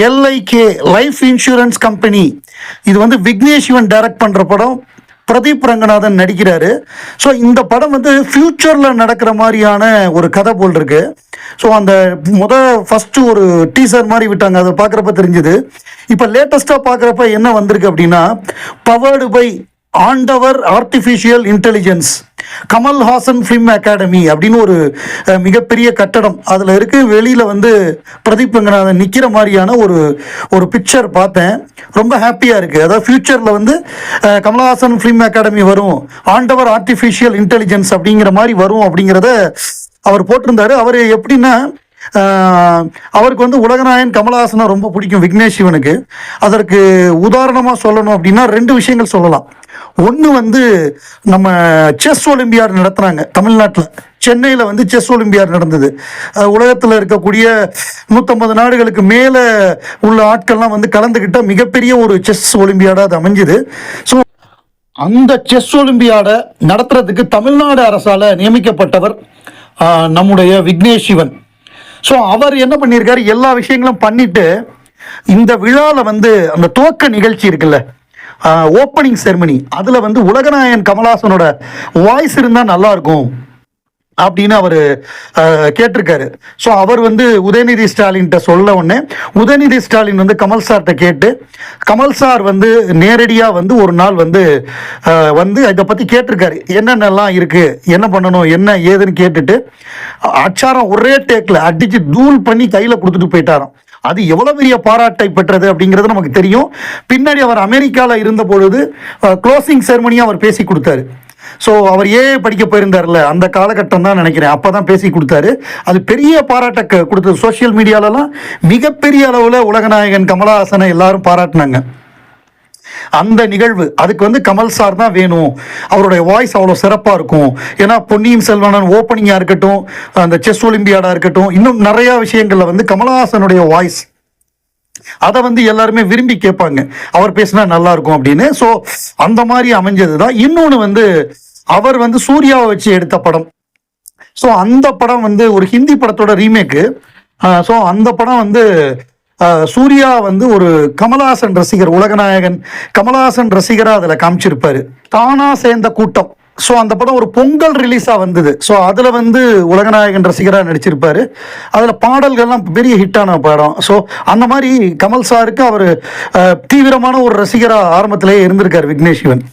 எல்ஐகே life insurance company. இது வந்து Vignesh Sivan direct பண்ணுற படம். பிரதீப் ரங்கநாதன் நடிக்கிறாரு. ஸோ இந்த படம் வந்து ஃப்யூச்சரில் நடக்கிற மாதிரியான ஒரு கதை போல் இருக்கு. ஸோ அந்த ஃபஸ்ட்டு ஒரு டீசர் மாதிரி விட்டாங்க, அதை பார்க்குறப்ப தெரிஞ்சுது. இப்போ லேட்டஸ்ட்டாக பார்க்குறப்ப என்ன வந்திருக்கு அப்படின்னா, பவர்டு பை ஆண்டவர் artificial intelligence Kamal Haasan film academy அப்படின்னு ஒரு மிகப்பெரிய கட்டடம் அதில் இருக்கு. வெளியில் வந்து பிரதீப் ரங்கநாதன் நிற்கிற மாதிரியான ஒரு பிக்சர் பார்த்தேன். ரொம்ப ஹாப்பியாக இருக்குது. அதாவது ஃப்யூச்சரில் வந்து கமல்ஹாசன் ஃபிலிம் அகாடமி வரும், ஆண்டவர் ஆர்டிஃபிஷியல் இன்டெலிஜென்ஸ் அப்படிங்கிற மாதிரி வரும் அப்படிங்கிறத அவர் போட்டிருந்தாரு. அவர் எப்படின்னா, அவருக்கு வந்து உலகநாயகன் கமல்ஹாசனை ரொம்ப பிடிக்கும் விக்னேஷ் சிவனுக்கு. அதற்கு உதாரணமாக சொல்லணும் அப்படின்னா 2 விஷயங்கள் சொல்லலாம். ஒன்று வந்து நம்ம செஸ் ஒலிம்பியாட் நடத்துனாங்க தமிழ்நாட்டில், சென்னையில் வந்து செஸ் ஒலிம்பியாட் நடந்தது. உலகத்தில் இருக்கக்கூடிய 150 நாடுகளுக்கு மேலே உள்ள ஆட்கள்லாம் வந்து கலந்துக்கிட்ட மிகப்பெரிய ஒரு செஸ் ஒலிம்பியாடாக அது அமைஞ்சுது. ஸோ அந்த செஸ் ஒலிம்பியாடை நடத்துறதுக்கு தமிழ்நாடு அரசால் நியமிக்கப்பட்டவர் நம்முடைய விக்னேஷ் சிவன். ஸோ அவர் என்ன பண்ணியிருக்காரு, எல்லா விஷயங்களும் பண்ணிட்டு இந்த விழாவில் வந்து அந்த துவக்க நிகழ்ச்சி இருக்குல்ல, ஓப்பனிங் செரமனி, அதில் வந்து உலகநாயகன் கமல்ஹாசனோட வாய்ஸ் இருந்தால் நல்லாயிருக்கும் அப்படின்னு அவர் கேட்டிருக்காரு. ஸோ அவர் வந்து உதயநிதி ஸ்டாலின்கிட்ட சொல்ல உடனே உதயநிதி ஸ்டாலின் வந்து கமல் சார்கிட்ட கேட்டு, கமல் சார் வந்து நேரடியாக வந்து ஒரு நாள் வந்து இதை பற்றி கேட்டிருக்காரு, என்னென்னலாம் இருக்குது, என்ன பண்ணணும், என்ன ஏதுன்னு கேட்டுட்டு அச்சாரம் ஒரே டேக்கில் அடித்து தூள் பண்ணி கையில் கொடுத்துட்டு போயிட்டாராம். அது எவ்வளோ பெரிய பாராட்டை பெற்றது அப்படிங்கிறது நமக்கு தெரியும். பின்னாடி அவர் அமெரிக்காவில் இருந்த பொழுது க்ளோசிங் செரமனியாக அவர் பேசி கொடுத்தாரு. ஸோ அவர் படிக்க போயிருந்தார்ல, அந்த காலகட்டம் தான் நினைக்கிறேன், அப்போ தான் பேசி கொடுத்தாரு. அது பெரிய பாராட்டை கொடுத்தது. சோஷியல் மீடியாலலாம் மிகப்பெரிய அளவில் உலகநாயகன் கமல்ஹாசனை எல்லாரும் பாராட்டினாங்க. அந்த நிகழ்வு, அதுக்கு வந்து கமல் சார் தான் வேணும், அவருடைய வாய்ஸ் அவ்வளோ சிறப்பாக இருக்கும். ஏன்னா பொன்னியின் செல்வன் ஓப்பனிங்காக இருக்கட்டும், அந்த செஸ் ஒலிம்பியாடாக இருக்கட்டும், இன்னும் நிறையா விஷயங்களில் வந்து கமல்ஹாசனுடைய வாய்ஸ் அதை வந்து எல்லாருமே விரும்பி கேட்பாங்க, அவர் பேசினா நல்லா இருக்கும் அப்படின்னு. ஸோ அந்த மாதிரி அமைஞ்சது தான். இன்னொன்று வந்து அவர் வந்து சூர்யாவை வச்சு எடுத்த படம். ஸோ அந்த படம் வந்து ஒரு ஹிந்தி படத்தோட ரீமேக்கு. ஸோ அந்த படம் வந்து சூர்யா வந்து ஒரு கமல்ஹாசன் ரசிகர், உலகநாயகன் கமல்ஹாசன் ரசிகராக அதில் காமிச்சிருப்பாரு. தானா சேர்ந்த கூட்டம். ஸோ அந்த படம் ஒரு பொங்கல் ரிலீஸாக வந்தது. ஸோ அதில் வந்து உலகநாயகன் ரசிகராக நடிச்சிருப்பார். அதில் பாடல்கள்லாம் பெரிய ஹிட்டான படம். ஸோ அந்த மாதிரி கமல் சாருக்கு அவர் தீவிரமான ஒரு ரசிகராக ஆரம்பத்திலேயே இருந்திருக்கார் விக்னேஷ் சிவன்.